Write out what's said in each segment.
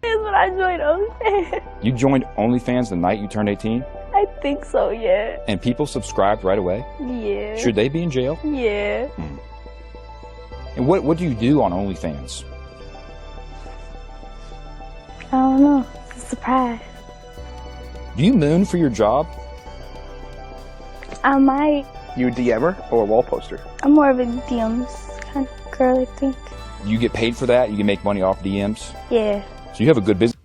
is when I joined OnlyFans. You joined OnlyFans the night you turned 18? I think so, yeah. And people subscribed right away? Yeah. Should they be in jail? Yeah. And what do you do on OnlyFans? I don't know. It's a surprise. Do you moon for your job? I might. You a DMer or a wall poster? I'm more of a DMs kind of girl, I think. You get paid for that? You can make money off DMs? Yeah. So you have a good business?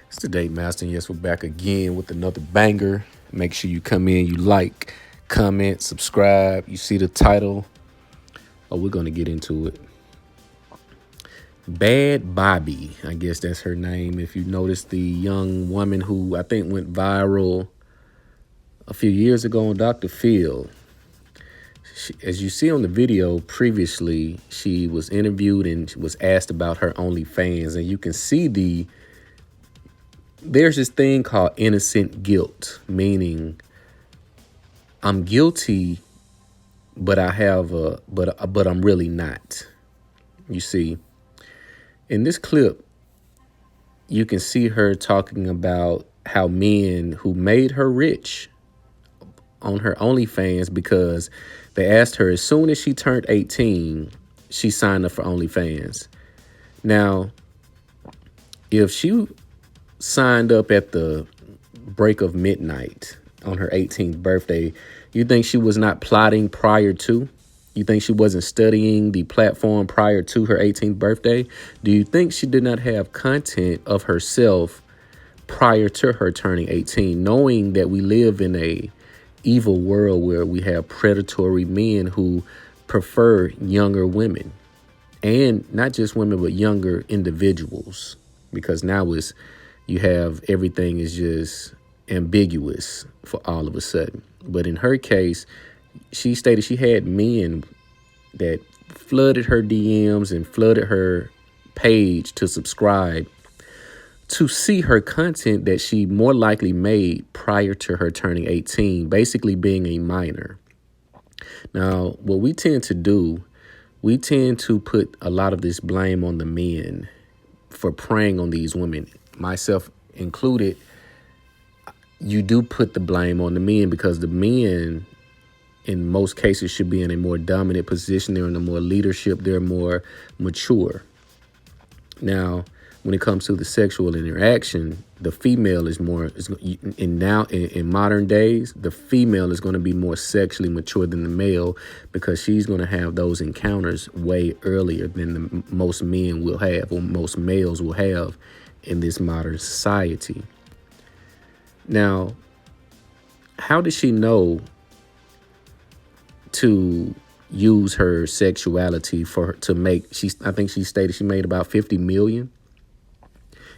It's the Date Master, and yes, we're back again with another banger. Make sure you come in, you like, comment, subscribe. You see the title. Oh, we're going to get into it. Bhad Bhabie, I guess that's her name. If you notice, the young woman who I think went viral a few years ago on Dr. Phil. As you see on the video previously, she was interviewed and was asked about her OnlyFans. And you can see there's this thing called innocent guilt, meaning I'm guilty, but but I'm really not. You see, in this clip, you can see her talking about how men who made her rich on her OnlyFans, because they asked her as soon as she turned 18, she signed up for OnlyFans. Now, if she signed up at the break of midnight on her 18th birthday, you think she was not plotting prior to? You think she wasn't studying the platform prior to her 18th birthday? Do you think she did not have content of herself prior to her turning 18, knowing that we live in a evil world where we have predatory men who prefer younger women, and not just women, but younger individuals, because now you have everything is just ambiguous for all of a sudden. But in her case, she stated she had men that flooded her DMs and flooded her page to subscribe to see her content that she more likely made prior to her turning 18, basically being a minor. Now, what we tend to do, we tend to put a lot of this blame on the men for preying on these women, myself included. You do put the blame on the men because the men, in most cases, should be in a more dominant position. They're in a more leadership. They're more mature. Now, when it comes to the sexual interaction, the female is more, in modern days, the female is going to be more sexually mature than the male, because she's going to have those encounters way earlier than most men will have, or most males will have in this modern society. Now, how does she know to use her sexuality to make, I think she stated she made about 50 million.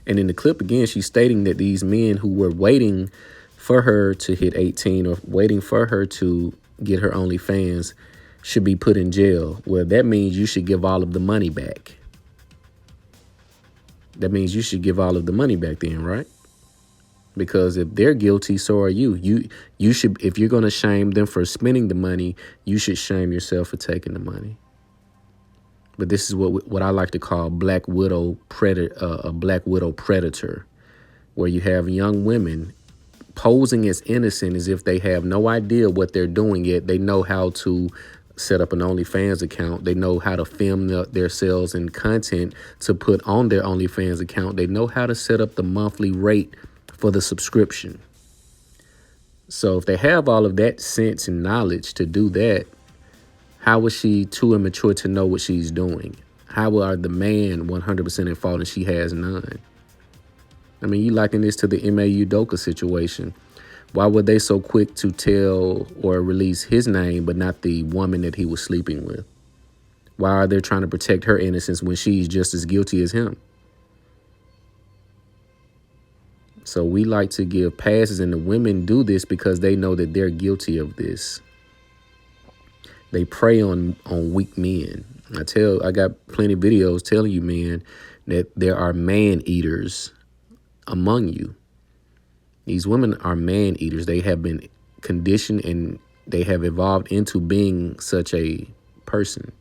And in the clip, again, she's stating that these men who were waiting for her to hit 18 or waiting for her to get her OnlyFans should be put in jail. Well, that means you should give all of the money back. That means you should give all of the money back then, right? Because if they're guilty, so are you. You should, if you're going to shame them for spending the money, you should shame yourself for taking the money. But this is what I like to call a black widow predator, where you have young women posing as innocent as if they have no idea what they're doing yet. They know how to set up an OnlyFans account. They know how to film their sales and content to put on their OnlyFans account. They know how to set up the monthly rate for the subscription. So if they have all of that sense and knowledge to do that, how was she too immature to know what she's doing? How are the man 100% in fault and she has none? I mean, you liken this to the M.A. Udoka situation. Why were they so quick to tell or release his name, but not the woman that he was sleeping with? Why are they trying to protect her innocence when she's just as guilty as him? So we like to give passes, and the women do this because they know that they're guilty of this. They prey on weak men. I got plenty of videos telling you, man, that there are man eaters among you. These women are man eaters. They have been conditioned and they have evolved into being such a person.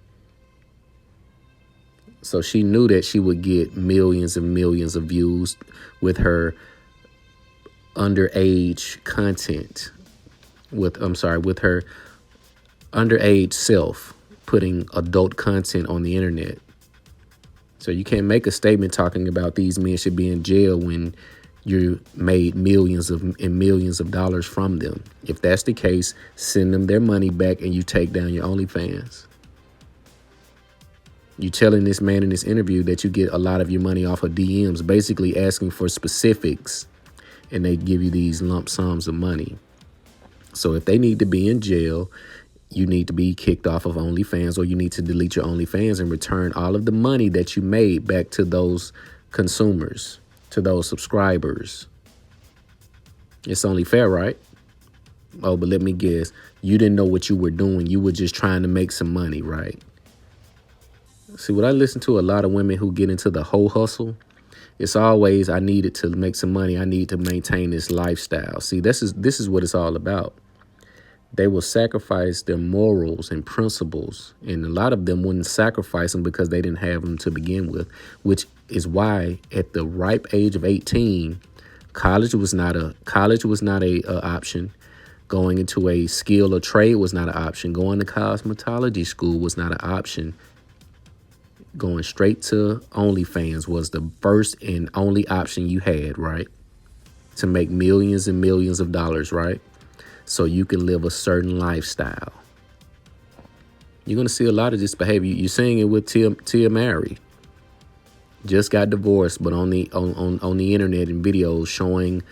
So she knew that she would get millions and millions of views with her underage content, with her underage self putting adult content on the internet. So you can't make a statement talking about these men should be in jail when you made millions of dollars from them. If that's the case, send them their money back and you take down your OnlyFans. You telling this man in this interview that you get a lot of your money off of DMs, basically asking for specifics, and they give you these lump sums of money. So if they need to be in jail, you need to be kicked off of OnlyFans, or you need to delete your OnlyFans and return all of the money that you made back to those consumers, to those subscribers. It's only fair, right? Oh, but let me guess. You didn't know what you were doing. You were just trying to make some money, right? See, what I listen to a lot of women who get into the whole hustle, it's always, I needed to make some money. I need to maintain this lifestyle. See, this is what it's all about. They will sacrifice their morals and principles. And a lot of them wouldn't sacrifice them because they didn't have them to begin with, which is why at the ripe age of 18, college was not a option. Going into a skill or trade was not an option. Going to cosmetology school was not an option. Going straight to OnlyFans was the first and only option you had, right? To make millions and millions of dollars, right? So you can live a certain lifestyle. You're going to see a lot of this behavior. You're seeing it with Tia Mowry. Just got divorced, but on the internet and videos showing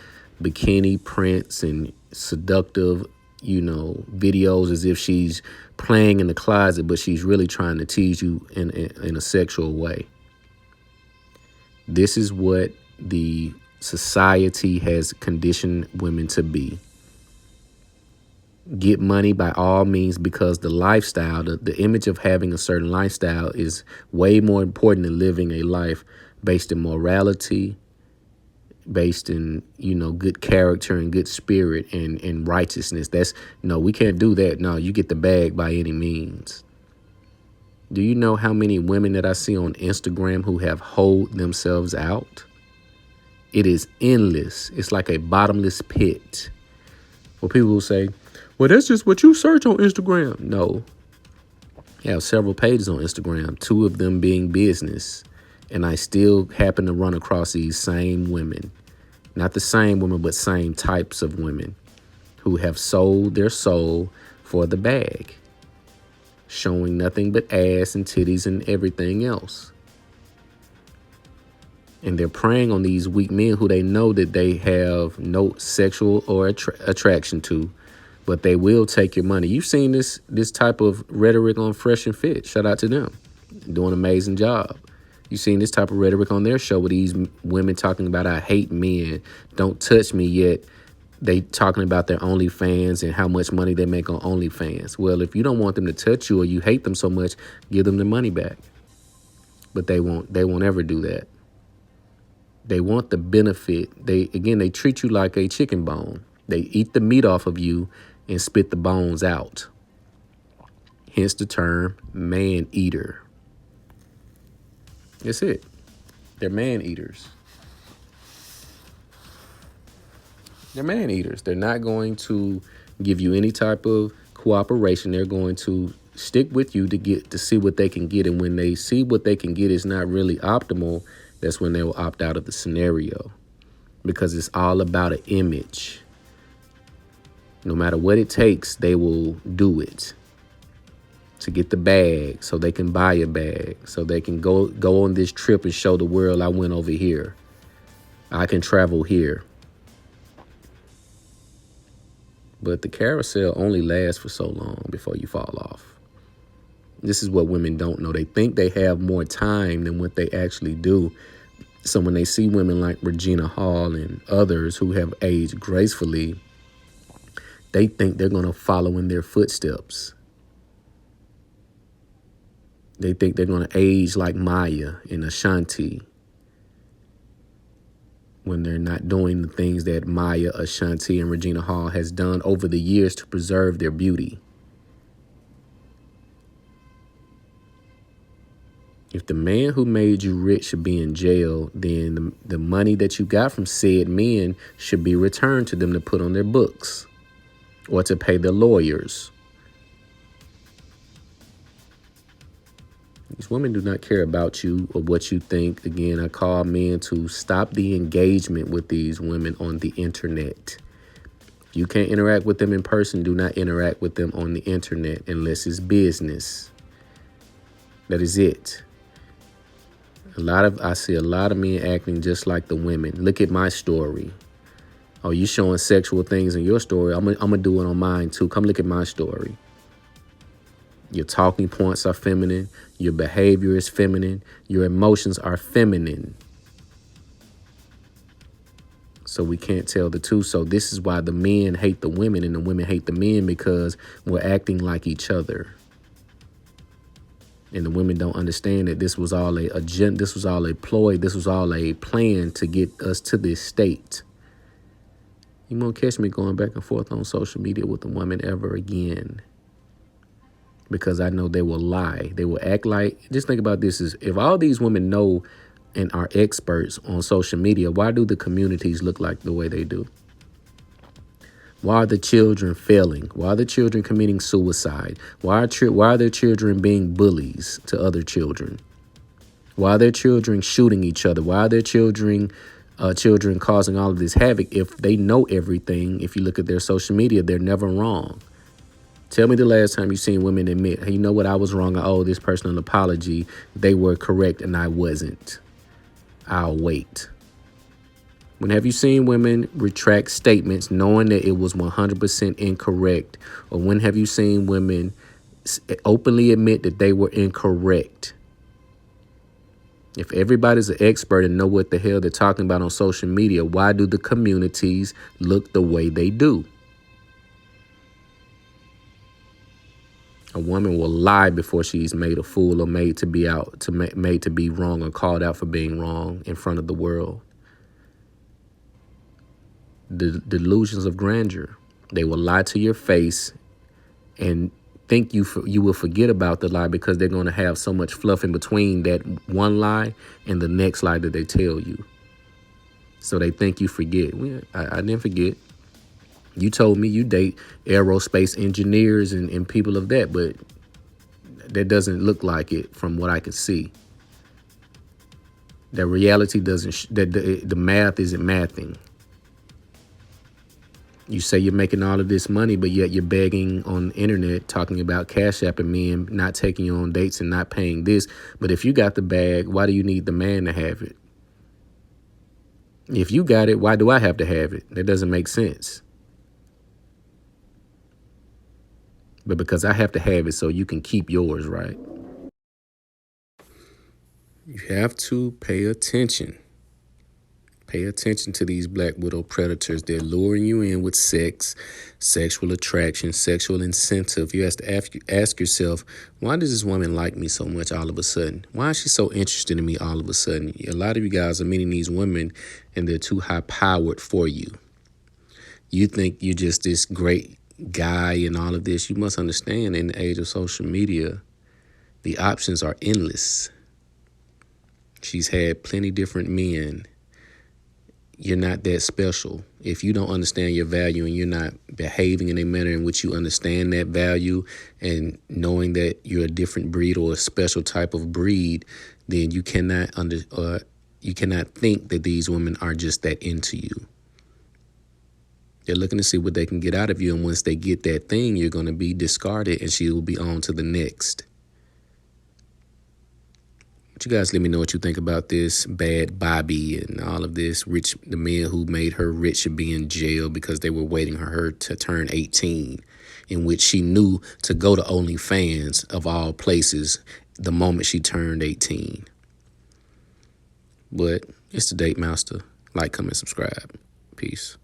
bikini prints and seductive, videos as if she's playing in the closet, but she's really trying to tease you in a sexual way. This is what the society has conditioned women to be. Get money by all means, because the lifestyle, the image of having a certain lifestyle is way more important than living a life based in morality, based in, good character and good spirit and righteousness. We can't do that. No, you get the bag by any means. Do you know how many women that I see on Instagram who have hoed themselves out? It is endless. It's like a bottomless pit. Well, people will say, well, that's just what you search on Instagram. No. I have several pages on Instagram, 2 of them being business. And I still happen to run across these same women. Not the same women, but same types of women who have sold their soul for the bag, showing nothing but ass and titties and everything else. And they're preying on these weak men who they know that they have no sexual or attraction to, but they will take your money. You've seen this type of rhetoric on Fresh and Fit. Shout out to them. Doing an amazing job. You've seen this type of rhetoric on their show with these women talking about, I hate men, don't touch me, yet they talking about their OnlyFans and how much money they make on OnlyFans. Well, if you don't want them to touch you or you hate them so much, give them the money back. But they won't ever do that. They want the benefit. They treat you like a chicken bone. They eat the meat off of you and spit the bones out. Hence the term man eater. That's it. They're man eaters. They're man eaters. They're not going to give you any type of cooperation. They're going to stick with you to see what they can get. And when they see what they can get is not really optimal, that's when they will opt out of the scenario, because it's all about an image. No matter what it takes, they will do it to get the bag, so they can buy a bag, so they can go on this trip and show the world I went over here. I can travel here. But the carousel only lasts for so long before you fall off. This is what women don't know. They think they have more time than what they actually do. So when they see women like Regina Hall and others who have aged gracefully, they think they're going to follow in their footsteps. They think they're going to age like Maya and Ashanti, when they're not doing the things that Maya, Ashanti, and Regina Hall has done over the years to preserve their beauty. If the man who made you rich should be in jail, then the money that you got from said men should be returned to them to put on their books or to pay their lawyers. These women do not care about you or what you think. Again, I call men to stop the engagement with these women on the internet. If you can't interact with them in person, do not interact with them on the internet unless it's business. That is it. I see a lot of men acting just like the women. Look at my story. Oh, you showing sexual things in your story? I'm gonna do it on mine too. Come look at my story. Your talking points are feminine. Your behavior is feminine. Your emotions are feminine. So we can't tell the two. So this is why the men hate the women and the women hate the men, because we're acting like each other. And the women don't understand that this was all a agenda. This was all a ploy. This was all a plan to get us to this state. You won't catch me going back and forth on social media with a woman ever again, because I know they will lie. They will act like, just think about this, is if all these women know and are experts on social media, why do the communities look like the way they do? Why are the children failing? Why are the children committing suicide? Why are their children being bullies to other children? Why are their children shooting each other? Why are their children causing all of this havoc? If they know everything, if you look at their social media, they're never wrong. Tell me the last time you've seen women admit, hey, you know what, I was wrong. I owe this person an apology. They were correct and I wasn't. I'll wait. When have you seen women retract statements knowing that it was 100% incorrect? Or when have you seen women openly admit that they were incorrect? If everybody's an expert and know what the hell they're talking about on social media, why do the communities look the way they do? A woman will lie before she's made a fool or made to be wrong or called out for being wrong in front of the world. The delusions of grandeur. They will lie to your face and think you will forget about the lie, because they're going to have so much fluff in between that one lie and the next lie that they tell you. So they think you forget. Well, I didn't forget. You told me you date aerospace engineers and people of that, but that doesn't look like it from what I could see. The reality doesn't, the math isn't mathing. You say you're making all of this money, but yet you're begging on the internet, talking about Cash App and men not taking you on dates and not paying this. But if you got the bag, why do you need the man to have it? If you got it, why do I have to have it? That doesn't make sense. But because I have to have it so you can keep yours, right? You have to pay attention. Pay attention to these black widow predators. They're luring you in with sex, sexual attraction, sexual incentive. You have to ask yourself, why does this woman like me so much all of a sudden? Why is she so interested in me all of a sudden? A lot of you guys are meeting these women and they're too high powered for you. You think you're just this great guy and all of this. You must understand, in the age of social media, the options are endless. She's had plenty different men. You're not that special. If you don't understand your value and you're not behaving in a manner in which you understand that value and knowing that you're a different breed or a special type of breed, then you cannot think that these women are just that into you. They're looking to see what they can get out of you. And once they get that thing, you're going to be discarded and she will be on to the next. But you guys let me know what you think about this Bhad Bhabie and all of this. The men who made her rich should be in jail because they were waiting for her to turn 18, in which she knew to go to OnlyFans, of all places, the moment she turned 18. But it's the Date Master. Like, comment, subscribe. Peace.